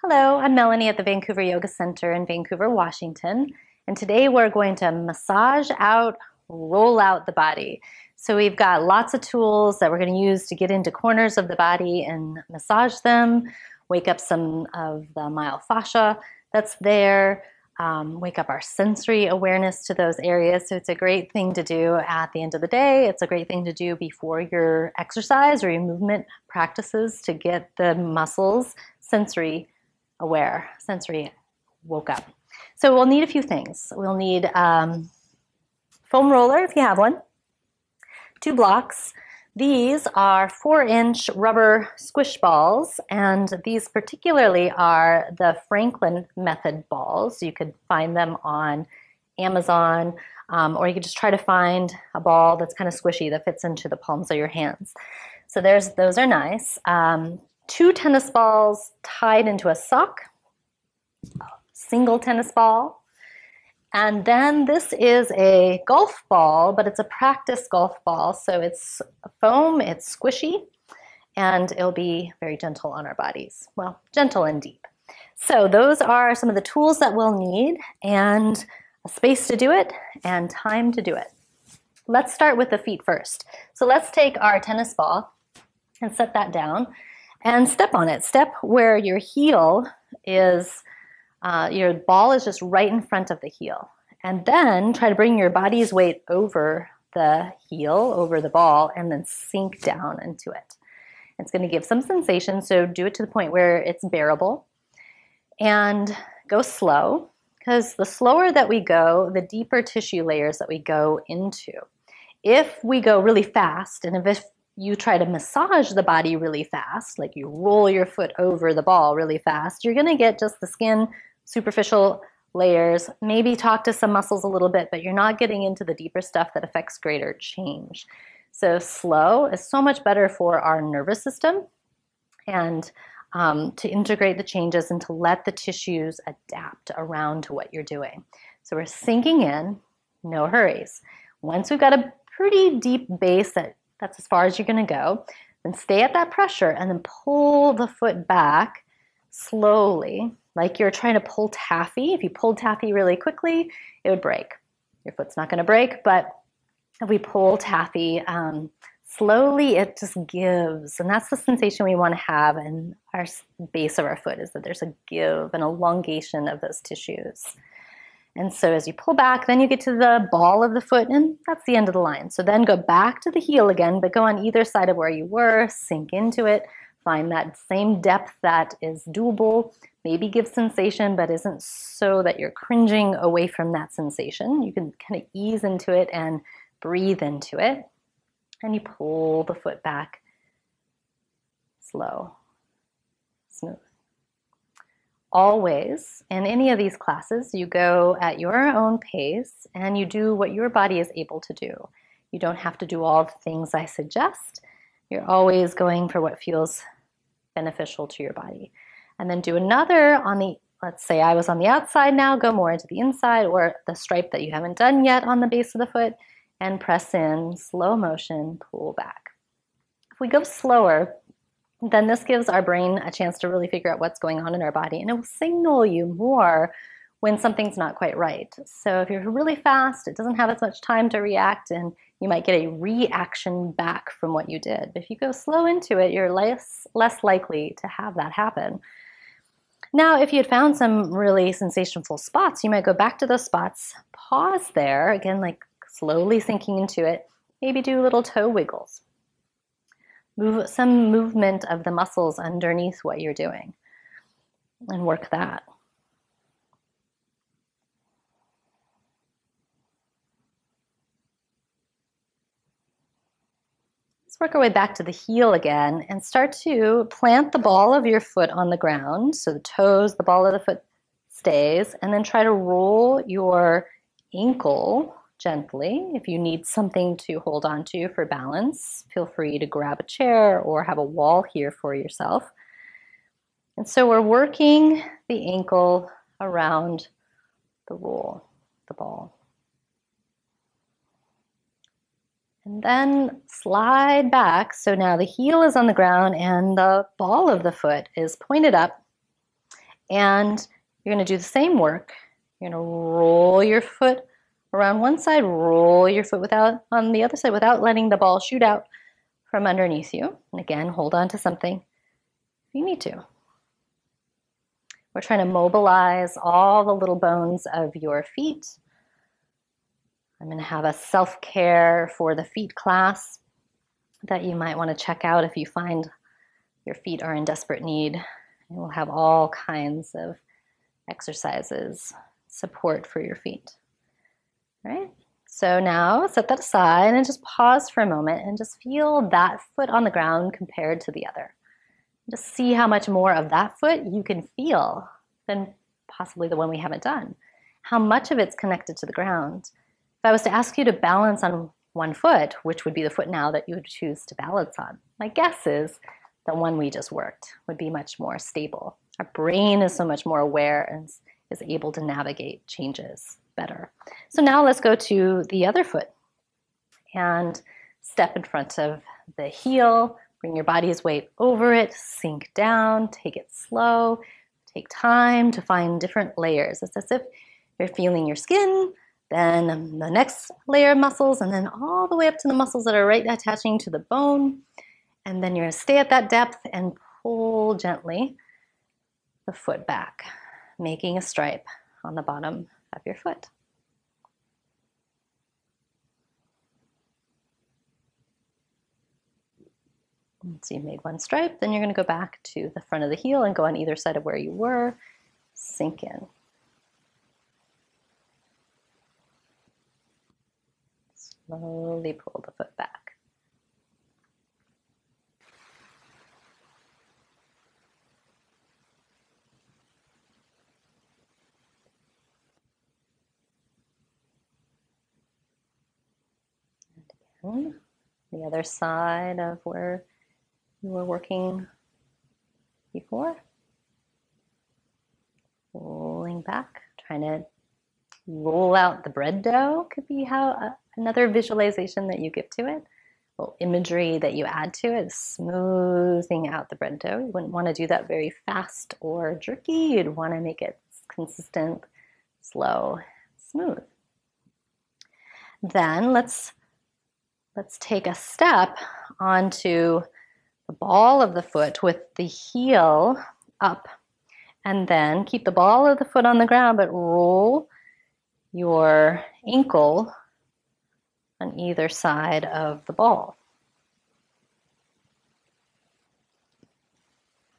Hello, I'm Melonie at the Vancouver Yoga Center in Vancouver, Washington. And today we're going to massage out, roll out the body. So we've got lots of tools that we're going to use to get into corners of the body and massage them, wake up some of the myofascia that's there, wake up our sensory awareness to those areas. So it's a great thing to do at the end of the day. It's a great thing to do before your exercise or your movement practices to get the muscles sensory aware, sensory woke up. So we'll need a few things. We'll need foam roller if you have one, 2 blocks. These are 4-inch rubber squish balls, and these particularly are the Franklin method balls. You could find them on Amazon, or you could just try to find a ball that's kind of squishy that fits into the palms of your hands. So those are nice. 2 tennis balls tied into a sock, single tennis ball. And then this is a golf ball, but it's a practice golf ball. So it's foam, it's squishy, and it'll be very gentle on our bodies. Well, gentle and deep. So those are some of the tools that we'll need, and a space to do it and time to do it. Let's start with the feet first. So let's take our tennis ball and set that down. And step on it. Step where your heel is, your ball is just right in front of the heel. And then try to bring your body's weight over the heel, over the ball, and then sink down into it. It's going to give some sensation, so do it to the point where it's bearable. And go slow, because the slower that we go, the deeper tissue layers that we go into. If we go really fast, and if you try to massage the body really fast, like you roll your foot over the ball really fast, you're going to get just the skin, superficial layers, maybe talk to some muscles a little bit, but you're not getting into the deeper stuff that affects greater change. So slow is so much better for our nervous system and to integrate the changes and to let the tissues adapt around to what you're doing. So we're sinking in, no hurries. Once we've got a pretty deep base that's as far as you're going to go, then stay at that pressure and then pull the foot back slowly, like you're trying to pull taffy. If you pulled taffy really quickly, it would break. Your foot's not going to break, but if we pull taffy slowly, it just gives. And that's the sensation we want to have in our base of our foot, is that there's a give, an elongation of those tissues. And so as you pull back, then you get to the ball of the foot, and that's the end of the line. So then go back to the heel again, but go on either side of where you were, sink into it, find that same depth that is doable, maybe give sensation, but isn't so that you're cringing away from that sensation. You can kind of ease into it and breathe into it, and you pull the foot back slow, smooth. Always, in any of these classes, you go at your own pace and you do what your body is able to do. You don't have to do all the things I suggest. You're always going for what feels beneficial to your body. And then do another on the, let's say I was on the outside now, go more into the inside or the stripe that you haven't done yet on the base of the foot, and press in, slow motion, pull back. If we go slower, then this gives our brain a chance to really figure out what's going on in our body, and it will signal you more when something's not quite right. So if you're really fast, it doesn't have as much time to react, and you might get a reaction back from what you did. But if you go slow into it, you're less likely to have that happen. Now, if you had found some really sensational spots, you might go back to those spots, pause there, again, like slowly sinking into it, maybe do little toe wiggles. Move some movement of the muscles underneath what you're doing and work that. Let's work our way back to the heel again and start to plant the ball of your foot on the ground. So the toes, the ball of the foot stays, and then try to roll your ankle gently. If you need something to hold on to for balance, feel free to grab a chair or have a wall here for yourself. And so we're working the ankle around the roll, the ball. And then slide back. So now the heel is on the ground and the ball of the foot is pointed up. And you're going to do the same work. You're going to roll your foot around one side, roll your foot on the other side without letting the ball shoot out from underneath you. And again, hold on to something if you need to. We're trying to mobilize all the little bones of your feet. I'm going to have a self-care for the feet class that you might want to check out if you find your feet are in desperate need. And we'll have all kinds of exercises, support for your feet. All right? So now set that aside and just pause for a moment and just feel that foot on the ground compared to the other. Just see how much more of that foot you can feel than possibly the one we haven't done. How much of it's connected to the ground. If I was to ask you to balance on one foot, which would be the foot now that you would choose to balance on? My guess is the one we just worked would be much more stable. Our brain is so much more aware and is able to navigate changes better. So now let's go to the other foot and step in front of the heel. Bring your body's weight over it, sink down, take it slow, take time to find different layers. It's as if you're feeling your skin, then the next layer of muscles, and then all the way up to the muscles that are right attaching to the bone. And then you're going to stay at that depth and pull gently the foot back, making a stripe on the bottom of your foot. So you've made one stripe, then you're going to go back to the front of the heel and go on either side of where you were. Sink in. Slowly pull the foot back. And again, the other side of where you were working before. Rolling back, trying to roll out the bread dough could be how another visualization that you give to it. A little imagery that you add to it, smoothing out the bread dough. You wouldn't want to do that very fast or jerky. You'd want to make it consistent, slow, smooth. Then let's take a step onto the ball of the foot with the heel up, and then keep the ball of the foot on the ground, but roll your ankle on either side of the ball.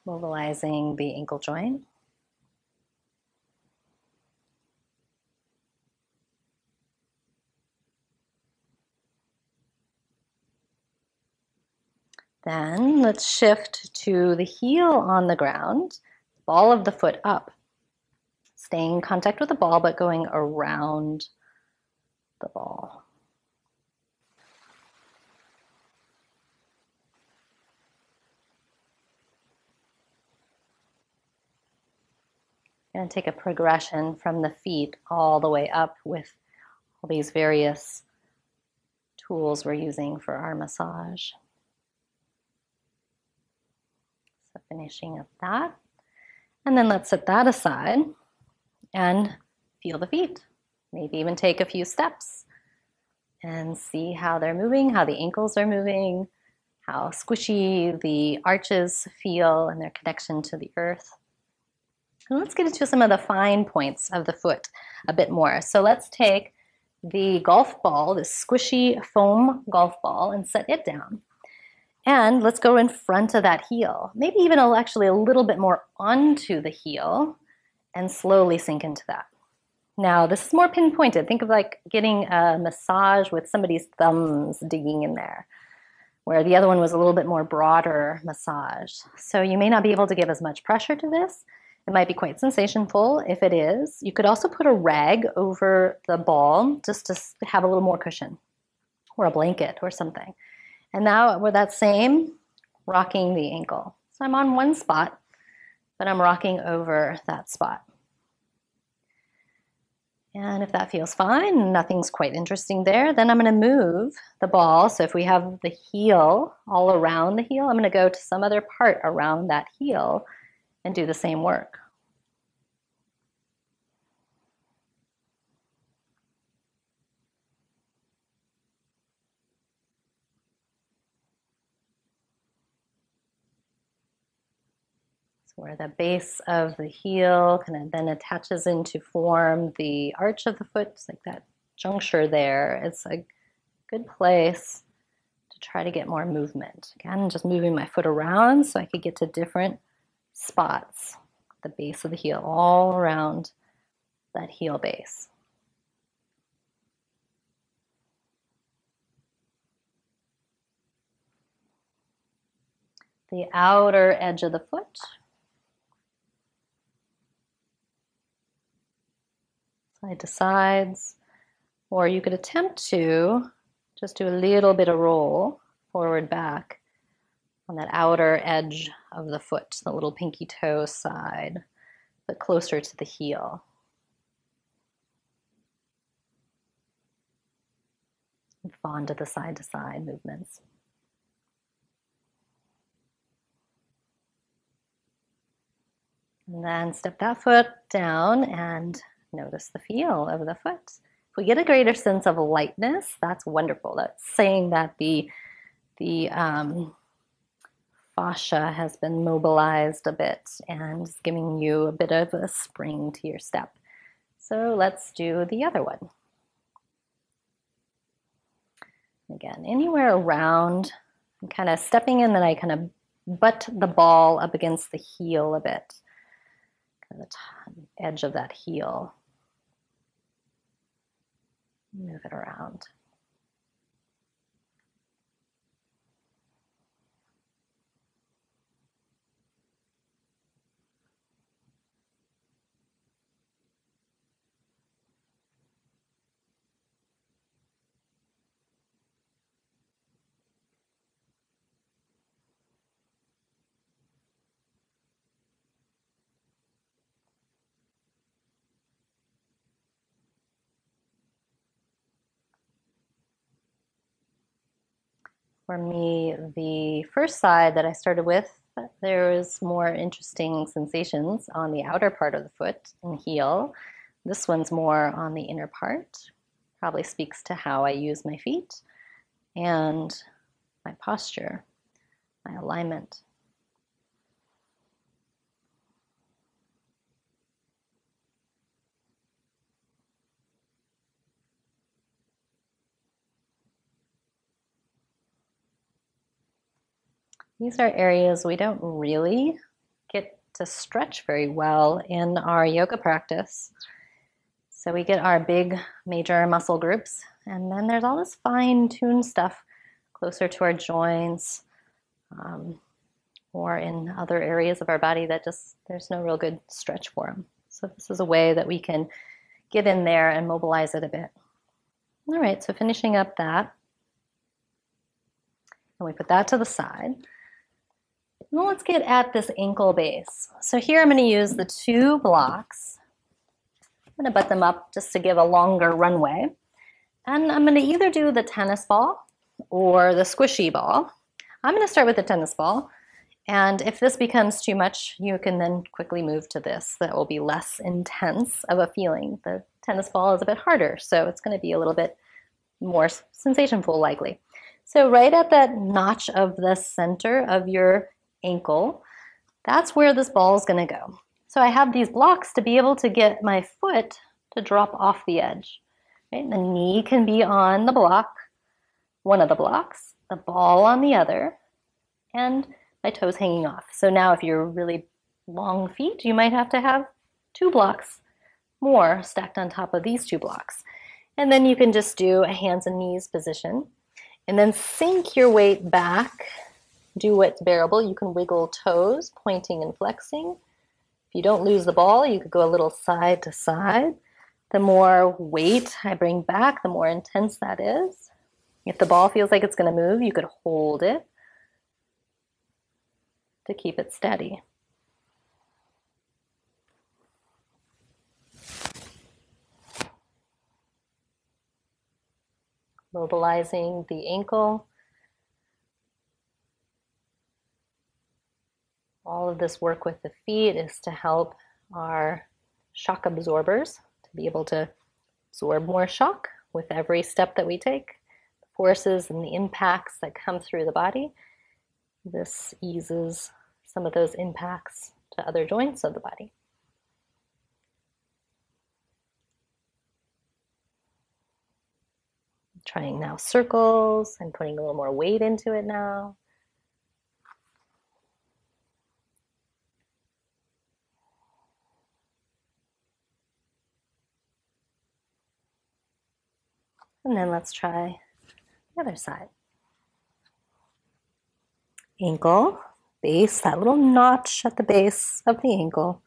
Mobilizing the ankle joint. Then let's shift to the heel on the ground, ball of the foot up. Staying in contact with the ball, but going around the ball. And take a progression from the feet all the way up with all these various tools we're using for our massage. So finishing up that. And then let's set that aside and feel the feet. Maybe even take a few steps and see how they're moving, how the ankles are moving, how squishy the arches feel and their connection to the earth. And let's get into some of the fine points of the foot a bit more. So let's take the golf ball, this squishy foam golf ball, and set it down. And let's go in front of that heel. Maybe even actually a little bit more onto the heel and slowly sink into that. Now, this is more pinpointed. Think of like getting a massage with somebody's thumbs digging in there, where the other one was a little bit more broader massage. So you may not be able to give as much pressure to this. It might be quite sensationful if it is. You could also put a rag over the ball just to have a little more cushion, or a blanket or something. And now with that same, rocking the ankle. So I'm on one spot, but I'm rocking over that spot. And if that feels fine, nothing's quite interesting there, then I'm going to move the ball. So if we have the heel all around the heel, I'm going to go to some other part around that heel and do the same work. where the base of the heel kind of then attaches in to form the arch of the foot, it's like that juncture there. It's a good place to try to get more movement. Again, just moving my foot around so I could get to different spots, the base of the heel, all around that heel base. The outer edge of the foot. Side to sides. Or you could attempt to just do a little bit of roll forward back on that outer edge of the foot, the little pinky toe side, but closer to the heel. Fawn to the side movements. And then step that foot down and notice the feel of the foot. If we get a greater sense of lightness, that's wonderful. That's saying that the fascia has been mobilized a bit and is giving you a bit of a spring to your step. So let's do the other one. Again, anywhere around, I'm kind of stepping in, then I kind of butt the ball up against the heel a bit, kind of the edge of that heel. Move it around. For me, the first side that I started with, there was more interesting sensations on the outer part of the foot and heel. This one's more on the inner part. Probably speaks to how I use my feet and my posture, my alignment. These are areas we don't really get to stretch very well in our yoga practice. So we get our big major muscle groups, and then there's all this fine-tuned stuff closer to our joints or in other areas of our body that just, there's no real good stretch for them. So this is a way that we can get in there and mobilize it a bit. All right, so finishing up that. And we put that to the side. Now let's get at this ankle base. So here I'm going to use the two blocks. I'm going to butt them up just to give a longer runway. And I'm going to either do the tennis ball or the squishy ball. I'm going to start with the tennis ball. And if this becomes too much, you can then quickly move to this. That will be less intense of a feeling. The tennis ball is a bit harder, so it's going to be a little bit more sensationful likely. So right at that notch of the center of your ankle, that's where this ball is going to go. So I have these blocks to be able to get my foot to drop off the edge. Right? The knee can be on the block, one of the blocks, the ball on the other, and my toes hanging off. So now if you're really long feet, you might have to have two blocks more stacked on top of these two blocks. And then you can just do a hands and knees position and then sink your weight back. Do what's bearable. You can wiggle toes, pointing and flexing. If you don't lose the ball, you could go a little side to side. The more weight I bring back, the more intense that is. If the ball feels like it's going to move, you could hold it to keep it steady. Mobilizing the ankle. All of this work with the feet is to help our shock absorbers to be able to absorb more shock with every step that we take. The forces and the impacts that come through the body. This eases some of those impacts to other joints of the body. Trying now circles. I'm putting a little more weight into it now. And then let's try the other side. Ankle, base, that little notch at the base of the ankle.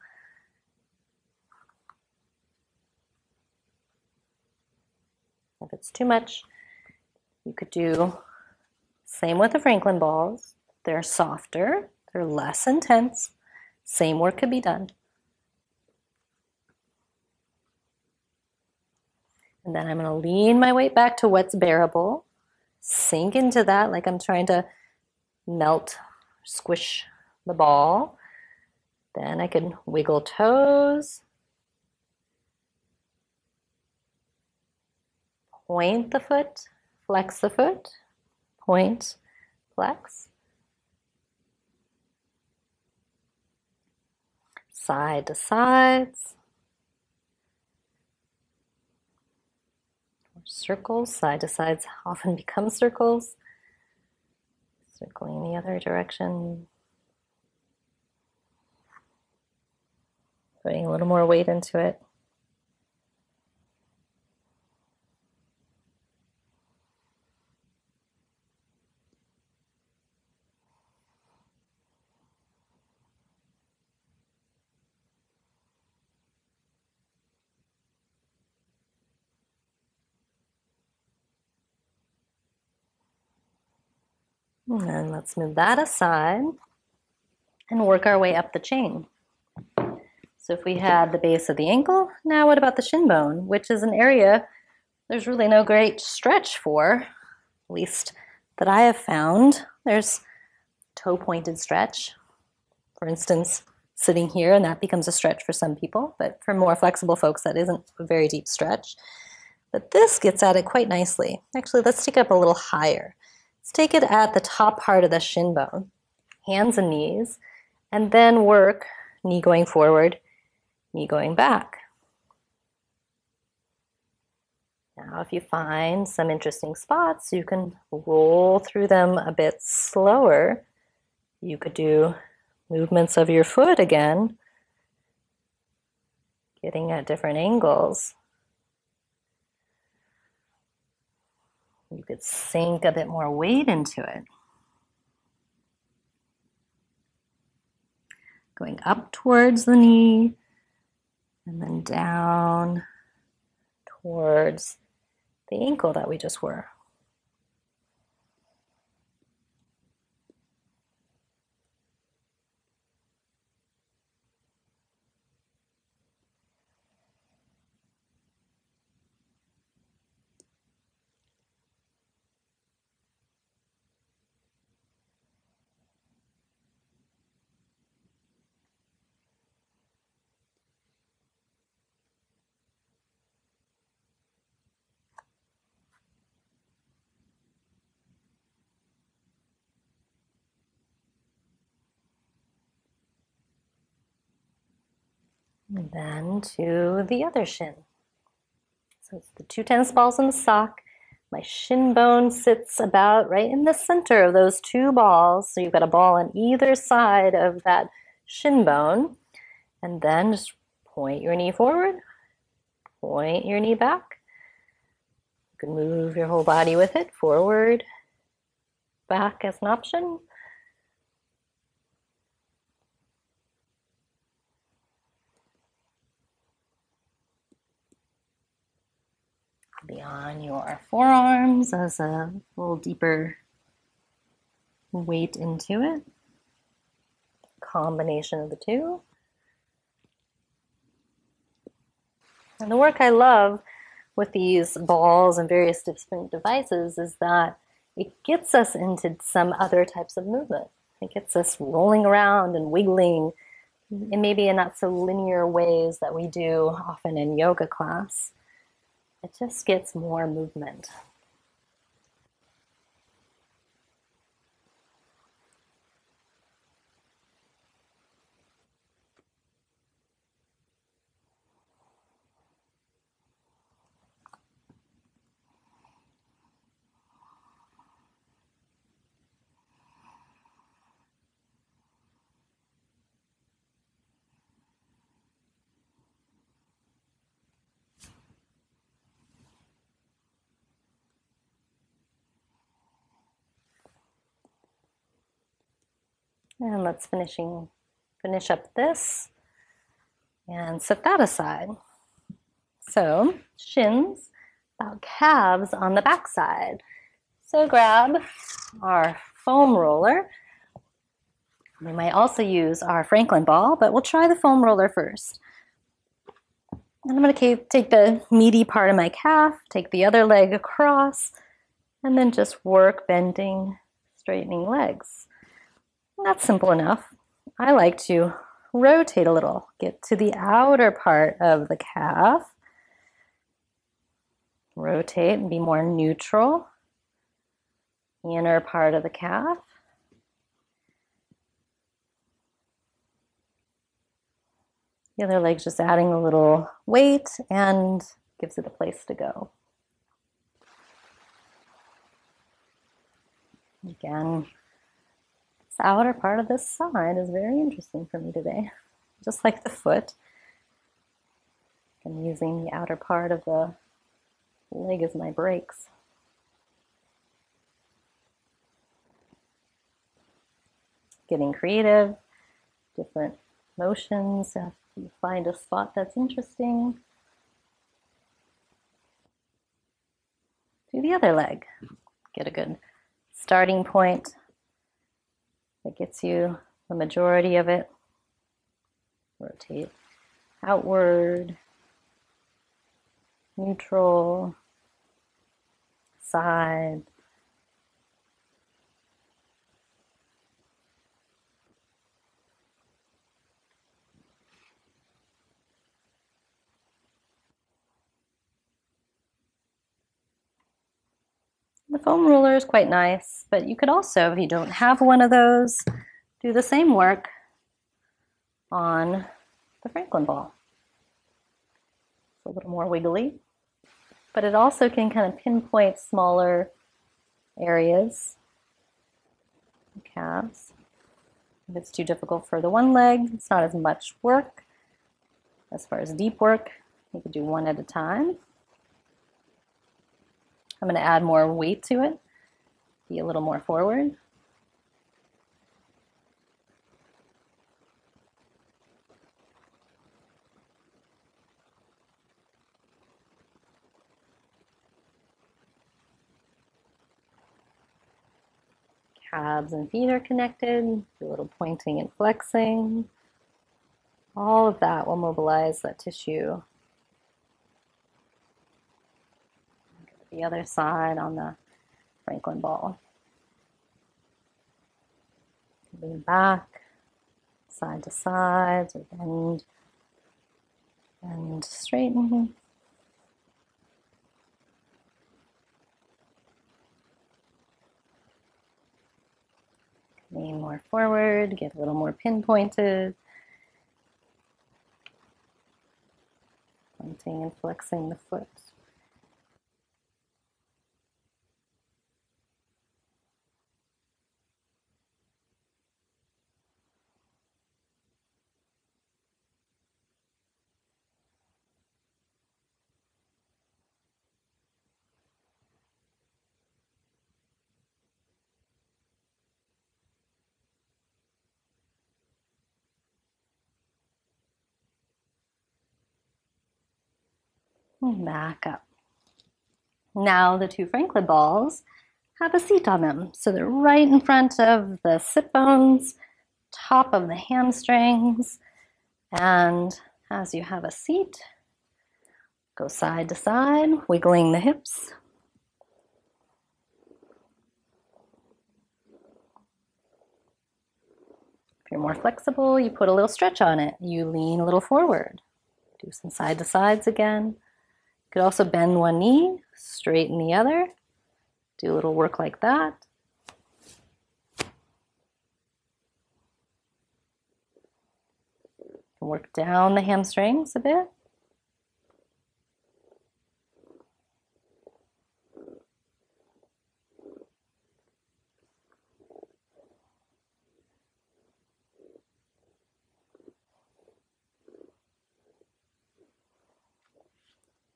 If it's too much, you could do same with the Franklin balls. They're softer, they're less intense. Same work could be done. And then I'm going to lean my weight back to what's bearable. Sink into that like I'm trying to melt, squish the ball. Then I can wiggle toes. Point the foot, flex the foot, point, flex. Side to sides. Circles, side to sides often become circles. Circling the other direction. Putting a little more weight into it. And then let's move that aside and work our way up the chain. So if we had the base of the ankle, now what about the shin bone, which is an area there's really no great stretch for, at least that I have found. There's toe pointed stretch, for instance, sitting here, and that becomes a stretch for some people, but for more flexible folks, that isn't a very deep stretch. But this gets at it quite nicely. Actually, let's take it up a little higher. Let's take it at the top part of the shin bone, hands and knees, and then work knee going forward, knee going back. Now, if you find some interesting spots, you can roll through them a bit slower. You could do movements of your foot again, getting at different angles. You could sink a bit more weight into it. Going up towards the knee and then down towards the ankle that we just were. And then to the other shin. So it's the 2 tennis balls in the sock. My shin bone sits about right in the center of those 2 balls. So you've got a ball on either side of that shin bone. And then just point your knee forward, point your knee back. You can move your whole body with it, forward, back as an option. Beyond your forearms as a little deeper weight into it. Combination of the 2. And the work I love with these balls and various different devices is that it gets us into some other types of movement. It gets us rolling around and wiggling, and maybe in not so linear ways that we do often in yoga class. It just gets more movement. And let's finish up this and set that aside. So shins, about calves on the back side. So grab our foam roller. We might also use our Franklin ball, but we'll try the foam roller first. And I'm going to take the meaty part of my calf, take the other leg across, and then just work bending, straightening legs. And that's simple enough. I like to rotate a little, get to the outer part of the calf, rotate and be more neutral, inner part of the calf. The other leg's just adding a little weight and gives it a place to go. Again, this outer part of this side is very interesting for me today, just like the foot. I'm using the outer part of the leg as my brakes. Getting creative, different motions. If you find a spot that's interesting, do the other leg. Get a good starting point that gets you the majority of it. Rotate outward, neutral, side. The foam roller is quite nice, but you could also, if you don't have one of those, do the same work on the Franklin ball. It's a little more wiggly, but it also can kind of pinpoint smaller areas, calves. If it's too difficult for the one leg, it's not as much work. As far as deep work, you could do one at a time. I'm going to add more weight to it, be a little more forward. Calves and feet are connected, do a little pointing and flexing. All of that will mobilize that tissue. The other side on the Franklin ball. Lean back, side to side, so bend and straighten. Lean more forward, get a little more pinpointed. Pointing and flexing the foot. Back up. Now the two Franklin balls have a seat on them. So they're right in front of the sit bones, top of the hamstrings. And as you have a seat, go side to side, wiggling the hips. If you're more flexible, you put a little stretch on it. You lean a little forward. Do some side to sides again. You could also bend one knee, straighten the other. Do a little work like that. Work down the hamstrings a bit.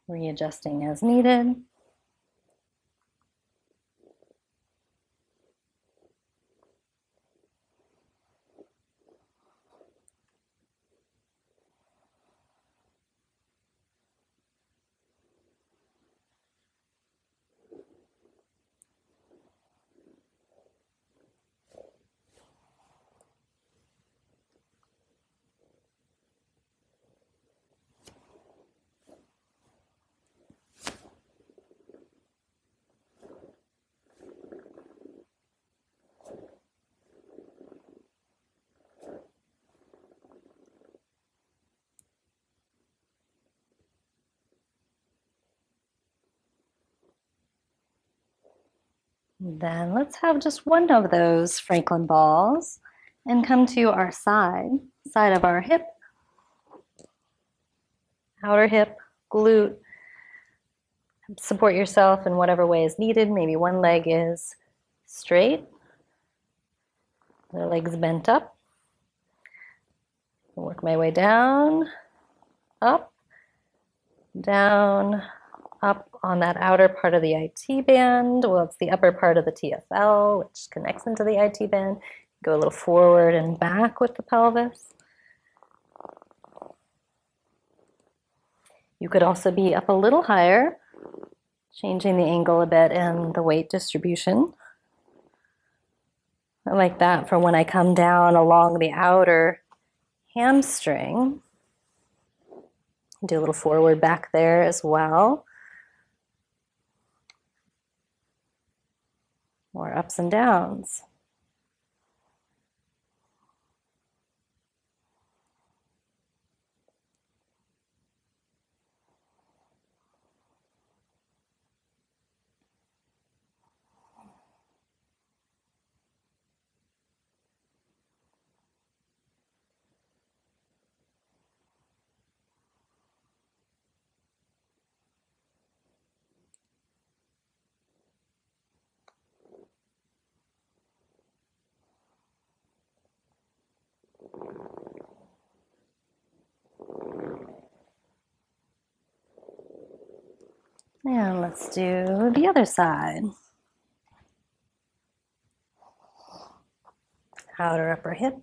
Readjusting as needed. Then let's have just one of those Franklin balls and come to our side of our hip, outer hip, glute. Support yourself in whatever way is needed. Maybe one leg is straight, the leg's bent up. Work my way down, up, down, up on that outer part of the IT band. Well, it's the upper part of the TFL, which connects into the IT band. Go a little forward and back with the pelvis. You could also be up a little higher, changing the angle a bit and the weight distribution. I like that for when I come down along the outer hamstring. Do a little forward back there as well. More ups and downs. And let's do the other side. Outer upper hip.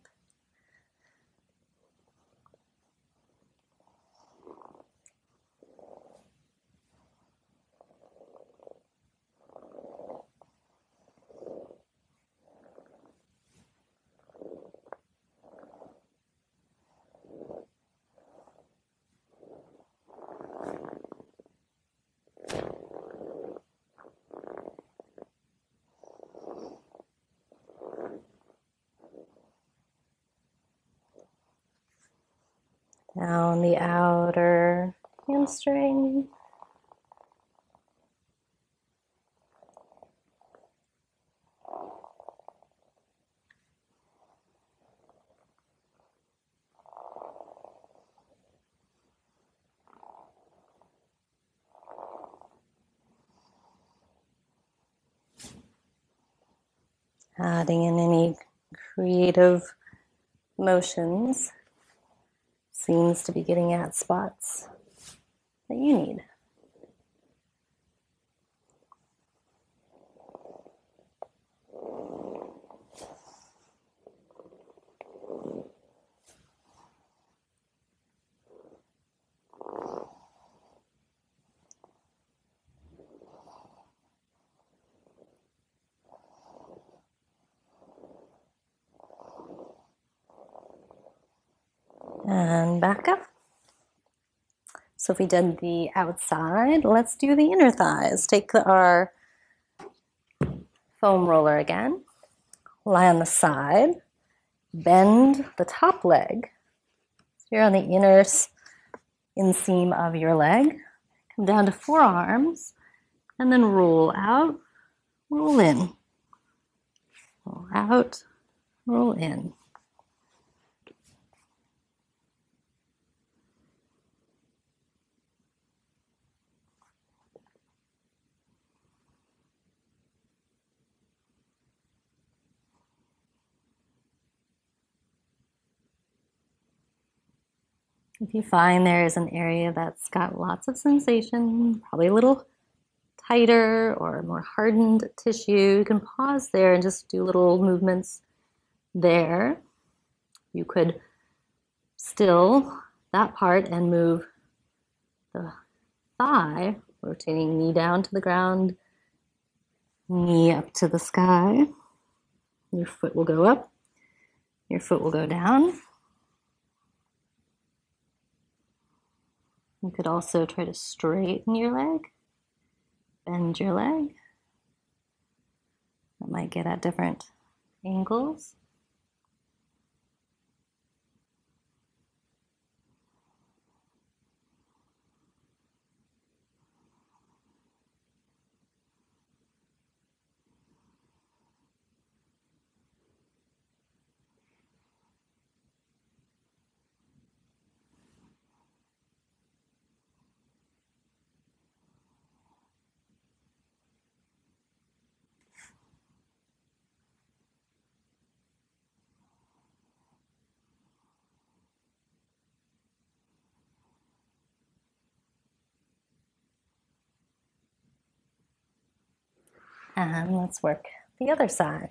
Down the outer hamstring. Adding in any creative motions seems to be getting at spots that you need. And back up. So if we did the outside, let's do the inner thighs. Take our foam roller again. Lie on the side. Bend the top leg. So you're on the inner inseam of your leg. Come down to forearms and then roll out, roll in. Roll out, roll in. If you find there is an area that's got lots of sensation, probably a little tighter or more hardened tissue, you can pause there and just do little movements there. You could still that part and move the thigh, rotating knee down to the ground, knee up to the sky. Your foot will go up, your foot will go down. You could also try to straighten your leg, bend your leg. That might get at different angles. And let's work the other side.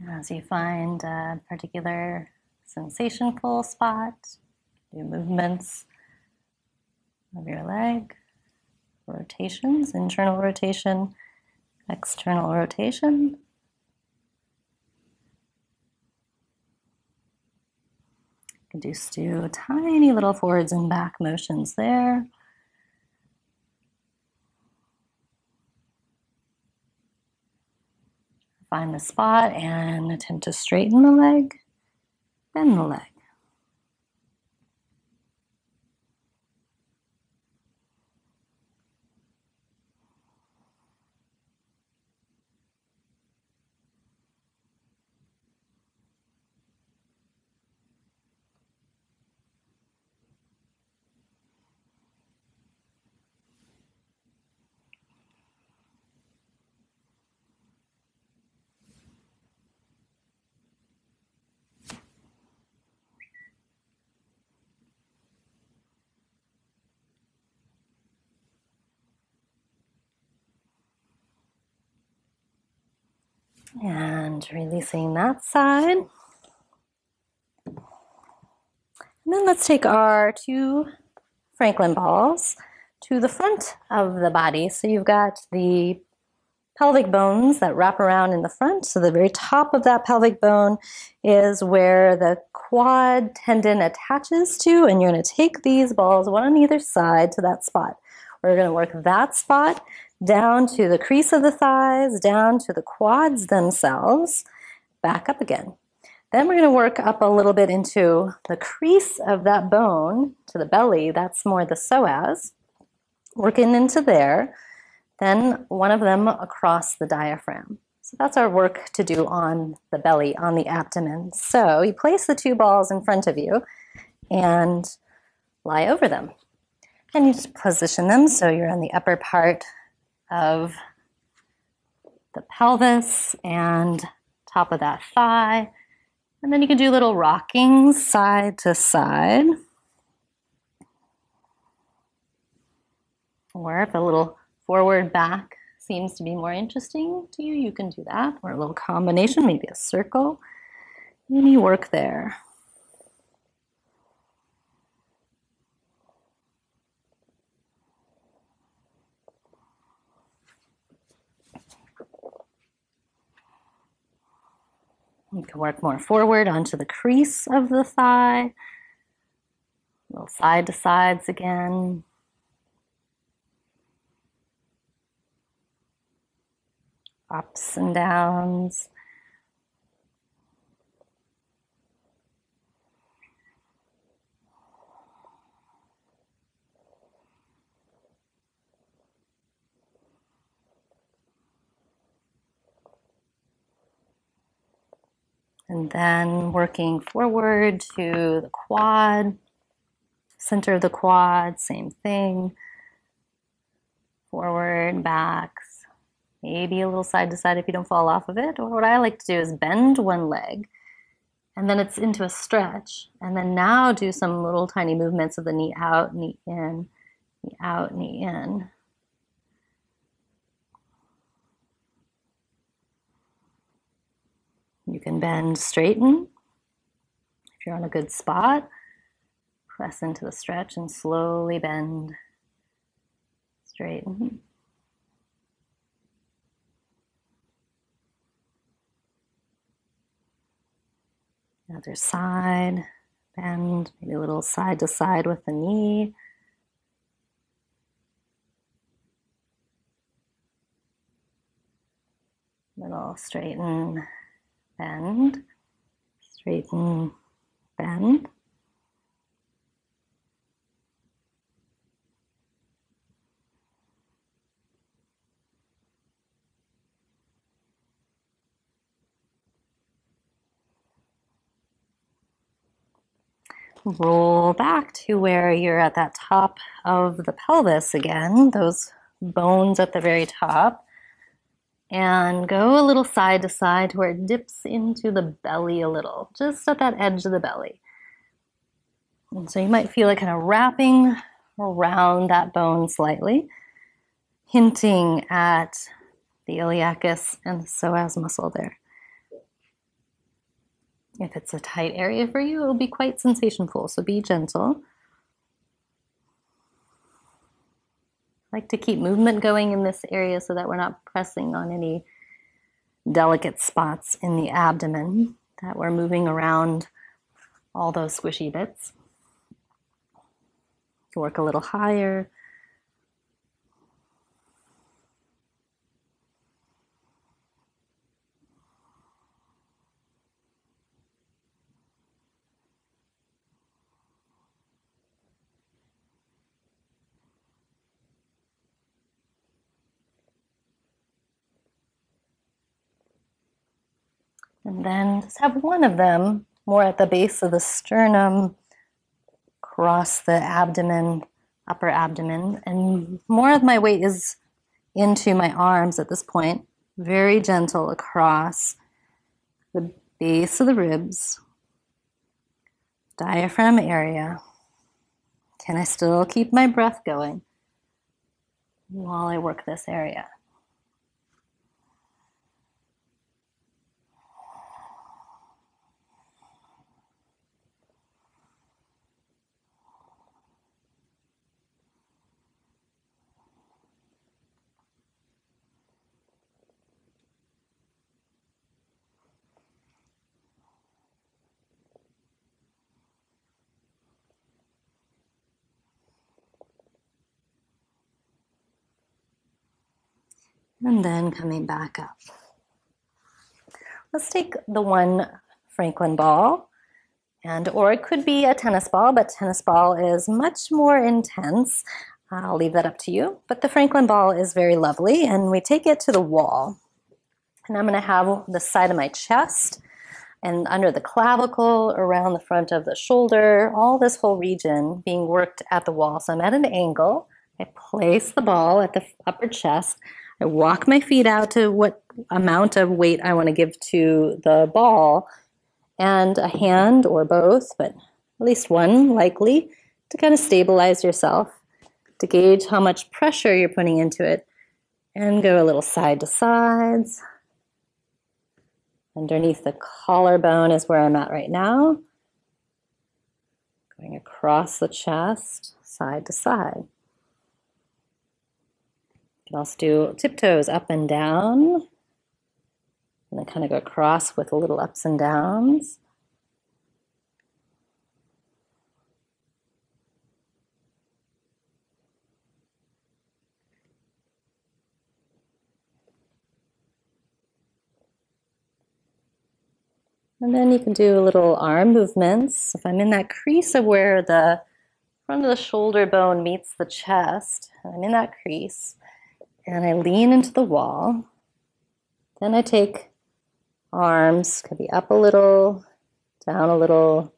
As you find a particular sensationful spot, do movements of your leg, rotations, internal rotation, external rotation. You can just do tiny little forwards and back motions there. Find the spot and attempt to straighten the leg, bend the leg. And releasing that side. And then let's take our 2 Franklin balls to the front of the body. So you've got the pelvic bones that wrap around in the front. So the very top of that pelvic bone is where the quad tendon attaches to, and you're going to take these balls, one on either side, to that spot. We're going to work that spot down to the crease of the thighs, down to the quads themselves, back up again. Then we're going to work up a little bit into the crease of that bone to the belly. That's more the psoas. Working into there. Then one of them across the diaphragm. So that's our work to do on the belly, on the abdomen. So you place the 2 balls in front of you and lie over them. And you just position them so you're on the upper part of the pelvis and top of that thigh. And then you can do little rockings side to side. Or if a little forward back seems to be more interesting to you, you can do that. Or a little combination, maybe a circle. And you work there. You can work more forward onto the crease of the thigh. Little side to sides again. Ups and downs. And then working forward to the quad, center of the quad, same thing. Forward, backs, maybe a little side to side if you don't fall off of it. Or what I like to do is bend one leg, and then it's into a stretch. And then now do some little tiny movements of the knee out, knee in, knee out, knee in. You can bend, straighten. If you're on a good spot, press into the stretch and slowly bend, straighten. Other side, bend, maybe a little side to side with the knee. Little straighten, bend. Straighten, bend. Roll back to where you're at that top of the pelvis again, those bones at the very top. And go a little side to side to where it dips into the belly a little, just at that edge of the belly. And so you might feel it kind of wrapping around that bone slightly, hinting at the iliacus and the psoas muscle there. If it's a tight area for you, it'll be quite sensationful, so be gentle. I like to keep movement going in this area so that we're not pressing on any delicate spots in the abdomen, that we're moving around all those squishy bits. Work a little higher. And then just have one of them more at the base of the sternum, across the abdomen, upper abdomen. And more of my weight is into my arms at this point. Very gentle across the base of the ribs, diaphragm area. Can I still keep my breath going while I work this area? And then coming back up. Let's take the one Franklin ball, or it could be a tennis ball, but tennis ball is much more intense. I'll leave that up to you. But the Franklin ball is very lovely, and we take it to the wall. And I'm going to have the side of my chest and under the clavicle, around the front of the shoulder, all this whole region being worked at the wall. So I'm at an angle. I place the ball at the upper chest. I walk my feet out to what amount of weight I want to give to the ball, and a hand or both, but at least one likely, to kind of stabilize yourself, to gauge how much pressure you're putting into it, and go a little side to sides. Underneath the collarbone is where I'm at right now. Going across the chest, side to side. You can also do tiptoes up and down, and then kind of go across with little ups and downs. And then you can do little arm movements. If I'm in that crease of where the front of the shoulder bone meets the chest, I'm in that crease, and I lean into the wall. Then I take arms, could be up a little, down a little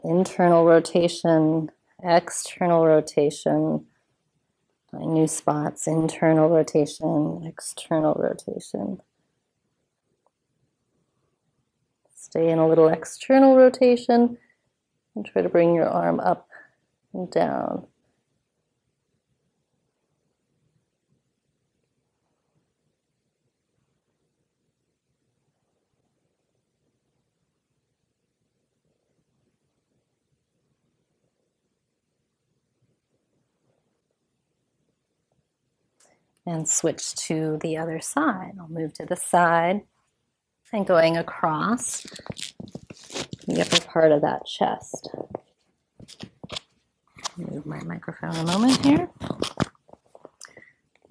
internal rotation, external rotation, find new spots, internal rotation, external rotation. Stay in a little external rotation and try to bring your arm up and down. And switch to the other side. I'll move to the side and going across the upper part of that chest. Move my microphone a moment here.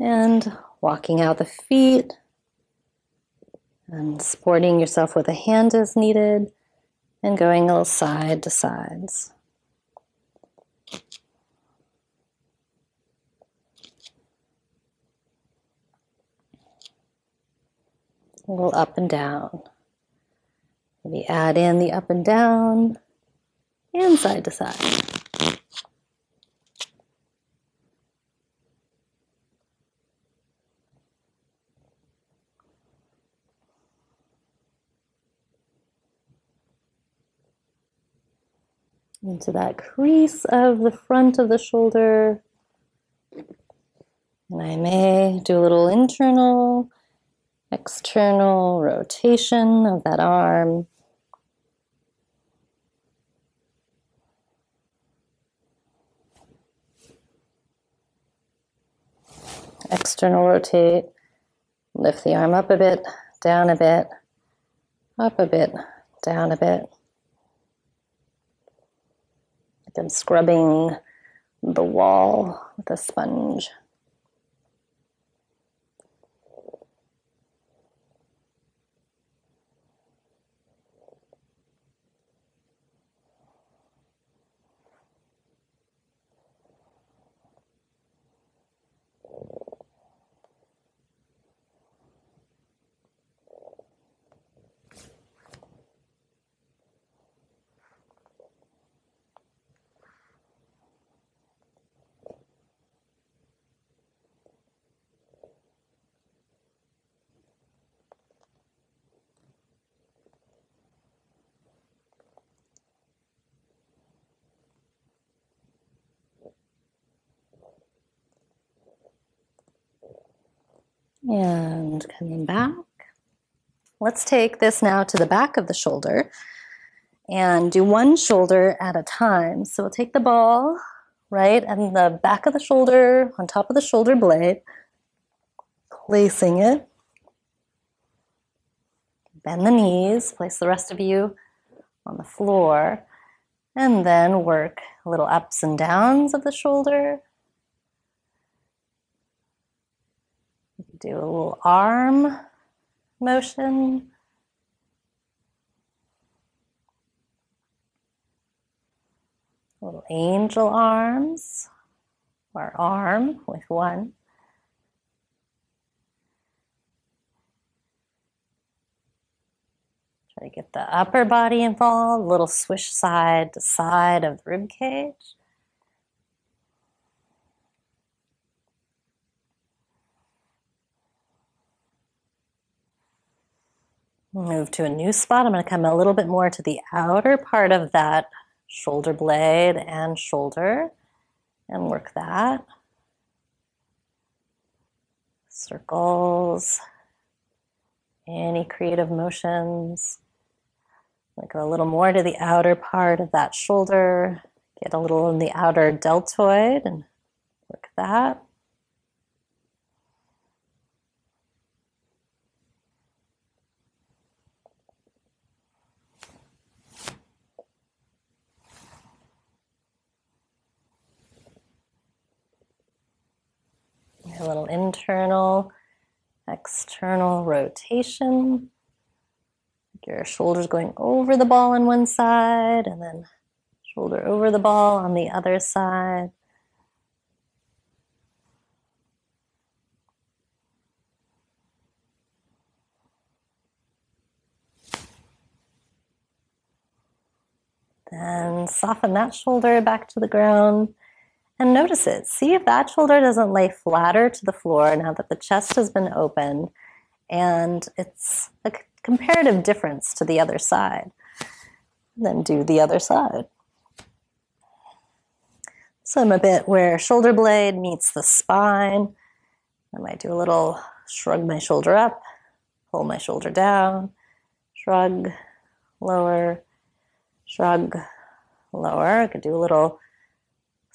And walking out the feet And supporting yourself with a hand as needed and going a little side to sides. A little up and down. Maybe add in the up and down and side to side. Into that crease of the front of the shoulder. And I may do a little internal, external rotation of that arm. External rotate. Lift the arm up a bit, down a bit, up a bit, down a bit. Like I'm scrubbing the wall with a sponge. And coming back. Let's take this now to the back of the shoulder and do one shoulder at a time. So we'll take the ball, right, and the back of the shoulder on top of the shoulder blade, placing it. Bend the knees, place the rest of you on the floor, and then work a little ups and downs of the shoulder. Do a little arm motion. Little angel arms, or arm with one. Try to get the upper body involved, a little swish side to side of the rib cage. Move to a new spot. I'm going to come a little bit more to the outer part of that shoulder blade and shoulder and work that. Circles, any creative motions. Go a little more to the outer part of that shoulder. Get a little in the outer deltoid and work that. A little internal, external rotation. Your shoulders going over the ball on one side and then shoulder over the ball on the other side. Then soften that shoulder back to the ground. And notice it. See if that shoulder doesn't lay flatter to the floor now that the chest has been opened and it's a comparative difference to the other side. Then do the other side. So I'm a bit where shoulder blade meets the spine. I might do a little shrug my shoulder up, pull my shoulder down, shrug, lower, shrug, lower. I could do a little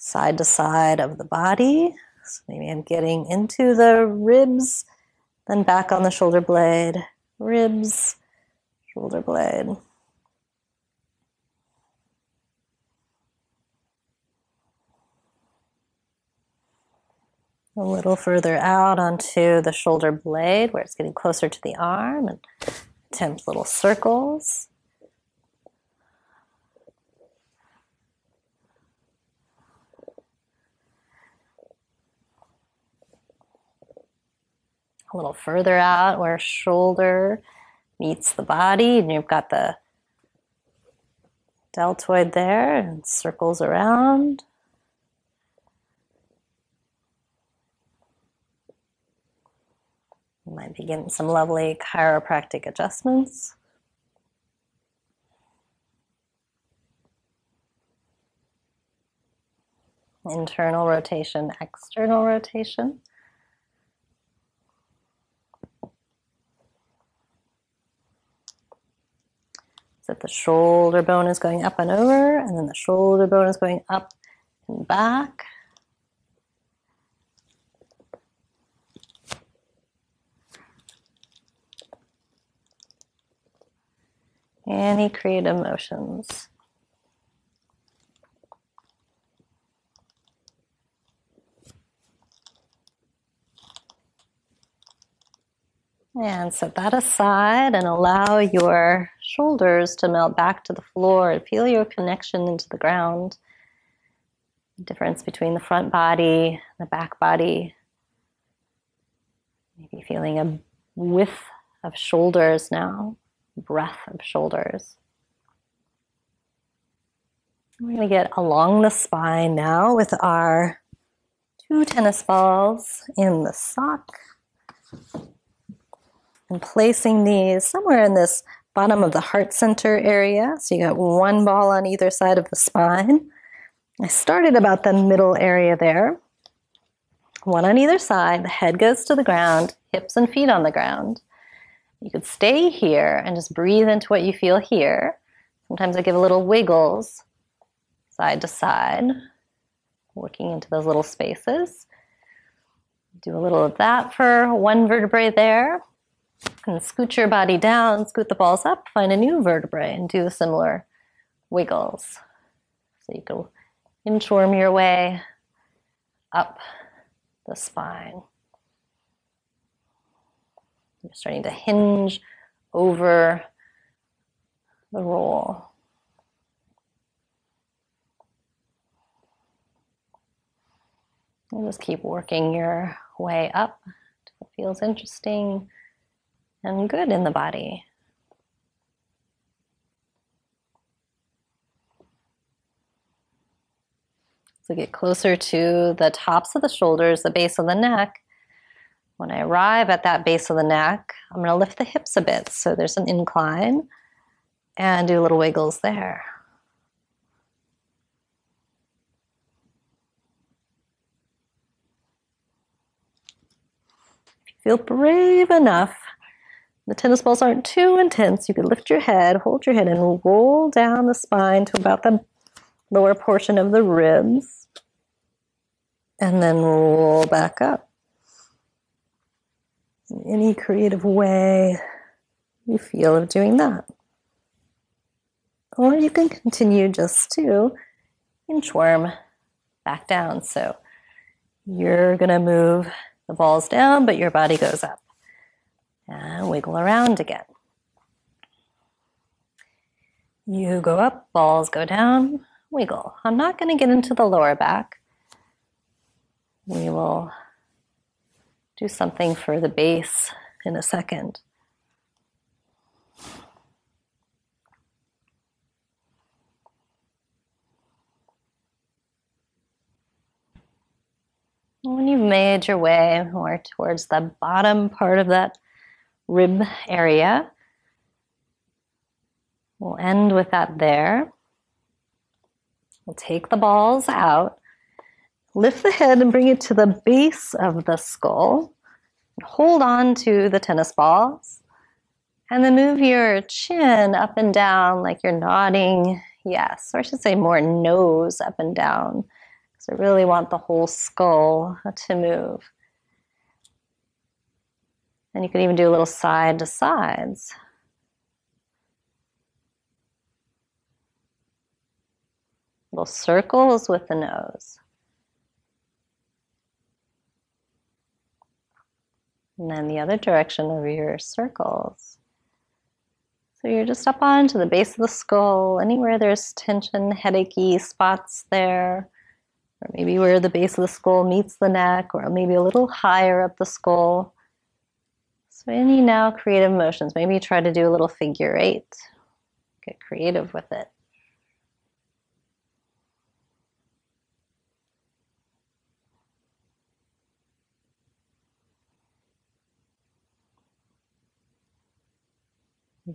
side to side of the body. So maybe I'm getting into the ribs, then back on the shoulder blade, ribs, shoulder blade. A little further out onto the shoulder blade where it's getting closer to the arm and Attempt little circles. A little further out where shoulder meets the body, and you've got the deltoid there, and circles around. You might be getting some lovely chiropractic adjustments. Internal rotation, external rotation. So the shoulder bone is going up and over, and then the shoulder bone is going up and back. Any creative motions. And set that aside and allow your shoulders to melt back to the floor and feel your connection into the ground. The difference between the front body and the back body. Maybe feeling a width of shoulders now, breadth of shoulders. We're going to get along the spine now with our 2 tennis balls in the sock. And placing these somewhere in this bottom of the heart center area. So you got 1 ball on either side of the spine. I started about the middle area there. 1 on either side, the head goes to the ground, hips and feet on the ground. You could stay here and just breathe into what you feel here. Sometimes I give a little wiggles side to side, working into those little spaces. Do a little of that for 1 vertebrae there. And scoot your body down, scoot the balls up, find a new vertebrae, and do similar wiggles. So you can inchworm your way up the spine. You're starting to hinge over the roll. And just keep working your way up until it feels interesting and good in the body. So get closer to the tops of the shoulders, the base of the neck. When I arrive at that base of the neck, I'm going to lift the hips a bit so there's an incline and do little wiggles there. If you feel brave enough, the tennis balls aren't too intense. You could lift your head, hold your head, and roll down the spine to about the lower portion of the ribs. And then roll back up. In any creative way you feel of doing that. Or you can continue just to inchworm back down. So you're going to move the balls down, but your body goes up. And wiggle around again. You go up, balls go down, wiggle. I'm not going to get into the lower back. We will do something for the base in a second. When you've made your way more towards the bottom part of that rib area, we'll end with that there. We'll take the balls out, lift the head and bring it to the base of the skull. Hold on to the tennis balls, and then move your chin up and down like you're nodding yes, or I should say more nose up and down, because I really want the whole skull to move. And you can even do a little side to sides. Little circles with the nose. And then the other direction of your circles. So you're just up onto the base of the skull, anywhere there's tension, headachy spots there, or maybe where the base of the skull meets the neck, or maybe a little higher up the skull. So any now creative motions, maybe try to do a little figure 8. Get creative with it.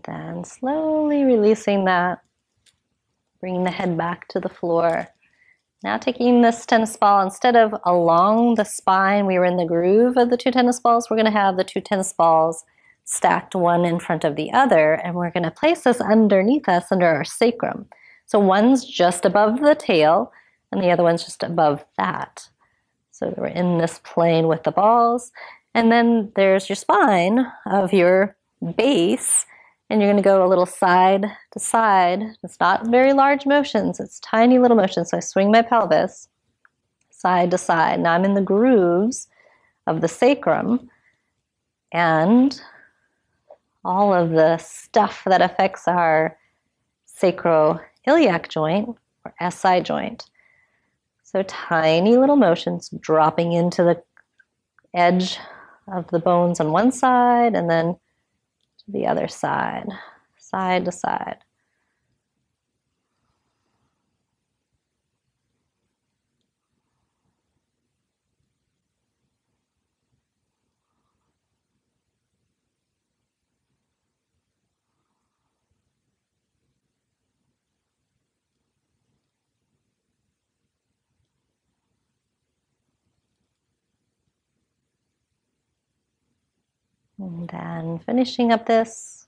Then slowly releasing that, bringing the head back to the floor. Now taking this tennis ball, instead of along the spine, we were in the groove of the 2 tennis balls, we're going to have the 2 tennis balls stacked one in front of the other, and we're going to place this underneath us, under our sacrum. So one's just above the tail, and the other one's just above that. So we're in this plane with the balls, and then there's your spine of your base, and you're going to go a little side to side. It's not very large motions, it's tiny little motions. So I swing my pelvis side to side. Now I'm in the grooves of the sacrum, and all of the stuff that affects our sacroiliac joint, or SI joint. So tiny little motions dropping into the edge of the bones on one side, and then to the other side, side to side. And then finishing up this.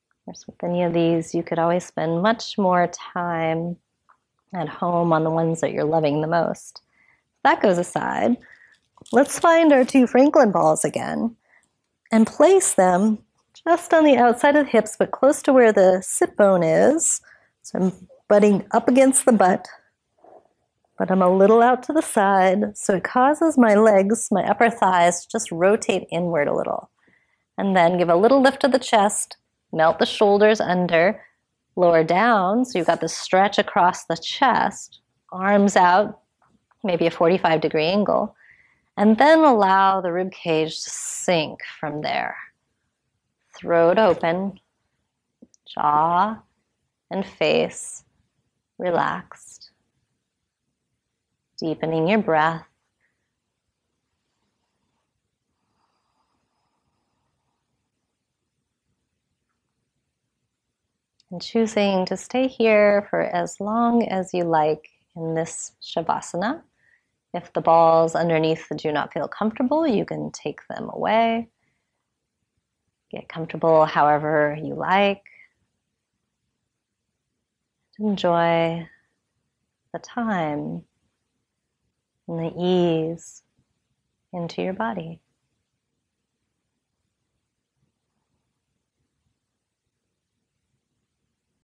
Of course, with any of these, you could always spend much more time at home on the ones that you're loving the most. That goes aside. Let's find our 2 Franklin balls again and place them just on the outside of the hips, but close to where the sit bone is. So I'm butting up against the butt, but I'm a little out to the side, so it causes my legs, my upper thighs, to just rotate inward a little. And then give a little lift to the chest, melt the shoulders under, lower down, so you've got this stretch across the chest, arms out, maybe a 45-degree angle, and then allow the rib cage to sink from there. Throat open, jaw and face relaxed. Deepening your breath. And choosing to stay here for as long as you like in this Shavasana. If the balls underneath do not feel comfortable, you can take them away. Get comfortable however you like. Enjoy the time and the ease into your body.